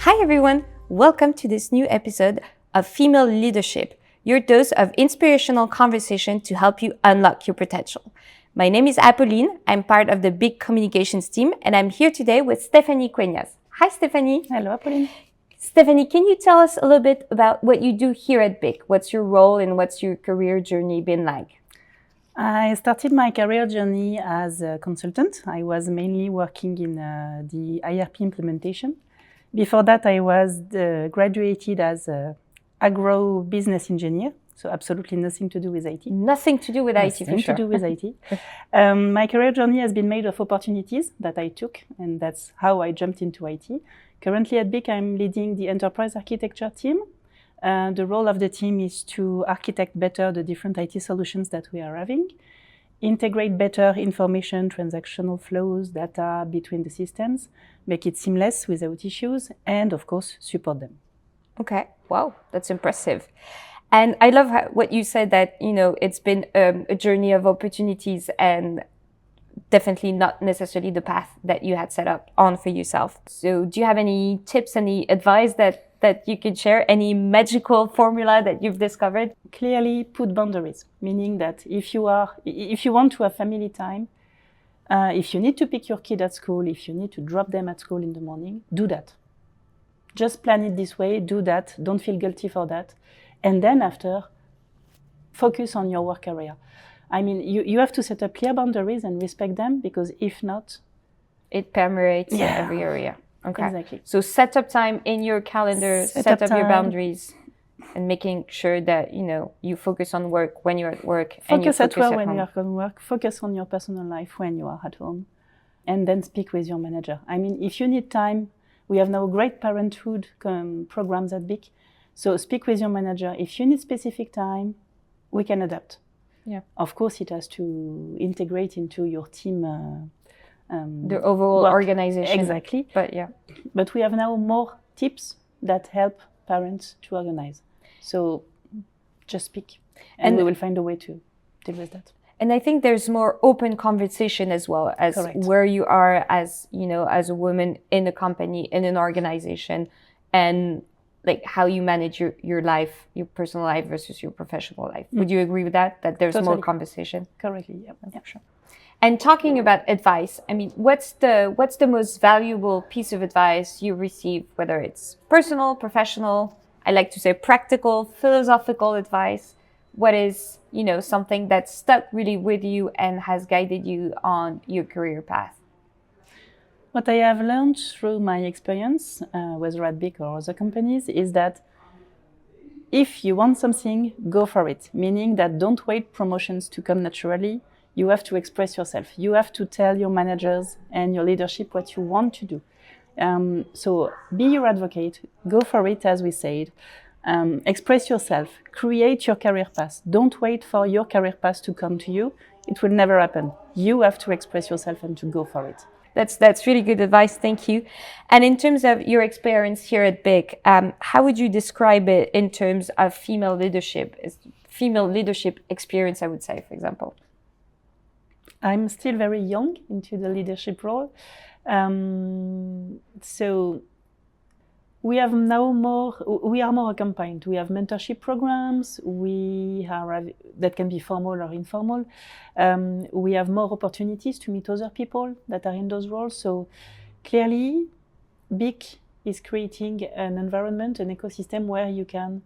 Hi everyone, welcome to this new episode of Female Leadership, your dose of inspirational conversation to help you unlock your potential. My name is Apolline, I'm part of the Big Communications team, and I'm here today with Stephanie Couegnas. Hi Stephanie. Hello Apolline. Stephanie, can you tell us a little bit about what you do here at Big? What's your role and what's your career journey been like? I started my career journey as a consultant. I was mainly working in the IRP implementation. Before that, I was graduated as an agro-business engineer, so absolutely nothing to do with IT. Nothing to do with IT, for sure. Nothing to do with IT. My career journey has been made of opportunities that I took, and that's how I jumped into IT. Currently at BIC, I'm leading the enterprise architecture team. The role of the team is to architect better the different IT solutions that we are having, integrate better information, transactional flows, data between the systems, make it seamless without issues, and of course, support them. Okay, wow, that's impressive. And I love what you said that, it's been a journey of opportunities and definitely not necessarily the path that you had set up on for yourself. So do you have any tips, any advice that you could share, any magical formula that you've discovered? Clearly put boundaries, meaning that if you want to have family time, if you need to pick your kid at school, if you need to drop them at school in the morning, do that. Just plan it this way, do that, don't feel guilty for that. And then after, focus on your work area. I mean, you have to set up clear boundaries and respect them, because if not, it permeates every area. Okay. Exactly. So set up time in your calendar, set up your boundaries, and making sure that, you focus on work when you're at work. Focus at work when you are at work. Focus on your personal life when you are at home. And then speak with your manager. I mean, if you need time, we have now great parenthood programs at BIC. So speak with your manager. If you need specific time, we can adapt. Yeah. Of course, it has to integrate into your team. The overall organization. Exactly. But we have now more tips that help parents to organize. So just speak, and we will find a way to deal with that. And I think there's more open conversation as well as Correct. Where you are as, as a woman in a company, in an organization, and like how you manage your life, your personal life versus your professional life. Would you agree with that? That there's Totally. more conversation? Correctly, yeah, sure. And talking about advice, I mean, what's the most valuable piece of advice you receive, whether it's personal, professional, I like to say practical, philosophical advice? What is, something that stuck really with you and has guided you on your career path? What I have learned through my experience, whether at BIC or other companies, is that if you want something, go for it. Meaning that don't wait promotions to come naturally. You have to express yourself. You have to tell your managers and your leadership what you want to do. So be your advocate, go for it, as we said. Express yourself, create your career path. Don't wait for your career path to come to you. It will never happen. You have to express yourself and to go for it. That's really good advice, thank you. And in terms of your experience here at BIC, how would you describe it in terms of female leadership experience, I would say, for example? I'm still very young into the leadership role. So we are more accompanied. We have mentorship programs. That can be formal or informal. We have more opportunities to meet other people that are in those roles. So clearly, BIC is creating an environment, an ecosystem where you can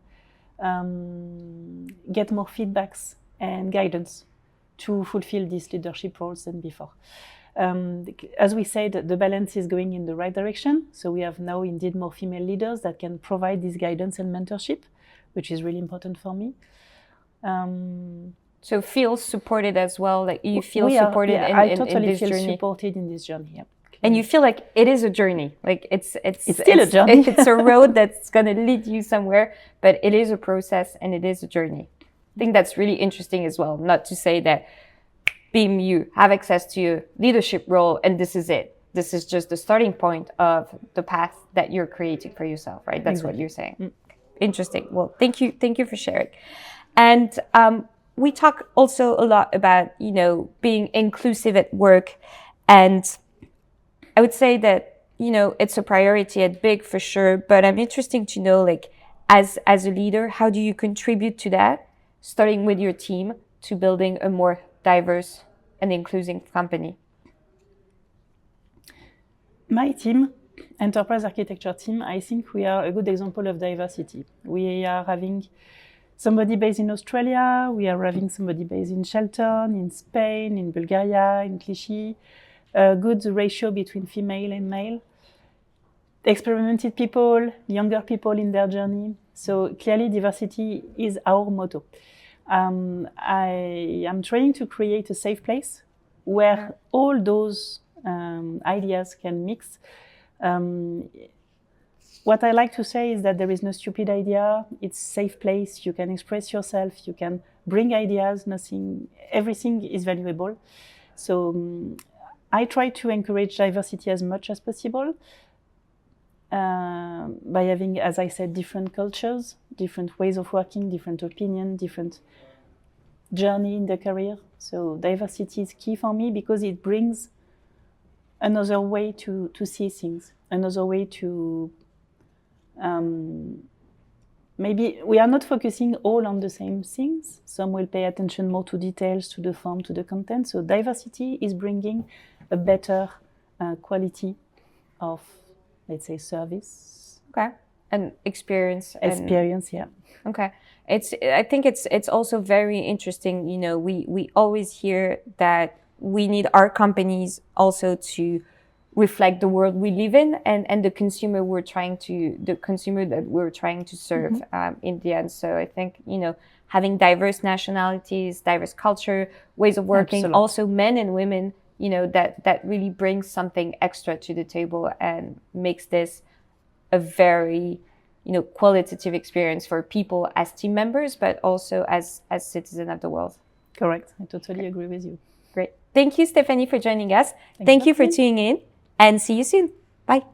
get more feedbacks and guidance to fulfill these leadership roles than before. As we said, the balance is going in the right direction. So we have now indeed more female leaders that can provide this guidance and mentorship, which is really important for me. So feel supported as well, like you feel supported in this journey. I totally feel supported in this journey, yeah. And you feel like it is a journey, like it's still a journey. It's a road that's going to lead you somewhere, but it is a process and it is a journey. I think that's really interesting as well. Not to say that, beam, you have access to your leadership role and this is it. This is just the starting point of the path that you're creating for yourself, right? That's exactly what you're saying. Mm. Interesting. Well, thank you for sharing. And we talk also a lot about, being inclusive at work. And I would say that you know, it's a priority at Big for sure, but I'm interested to know, like, as a leader, how do you contribute to that, starting with your team, to building a more diverse and inclusive company? My team, enterprise architecture team, I think we are a good example of diversity. We are having somebody based in Australia, we are having somebody based in Shelton, in Spain, in Bulgaria, in Clichy, a good ratio between female and male. Experimented people, younger people in their journey. So clearly diversity is our motto. I am trying to create a safe place where all those ideas can mix. What I like to say is that there is no stupid idea. It's a safe place. You can express yourself. You can bring ideas. Everything is valuable. So I try to encourage diversity as much as possible by having, as I said, different cultures, different ways of working, different opinion, different journey in the career. So diversity is key for me because it brings another way to see things, another way to maybe we are not focusing all on the same things. Some will pay attention more to details, to the form, to the content. So diversity is bringing a better quality of, let's say, service. Okay. And experience. Experience, yeah. Okay. I think it's also very interesting, you know, we always hear that we need our companies also to reflect the world we live in and the consumer that we're trying to serve in the end. So I think, you know, having diverse nationalities, diverse culture, ways of working, Absolutely. also men and women, you know, that really brings something extra to the table and makes this a very, you know, qualitative experience for people as team members, but also as citizens of the world. Correct. I totally agree with you. Great. Thank you, Stephanie, for joining us. Thank you for tuning in, and see you soon. Bye.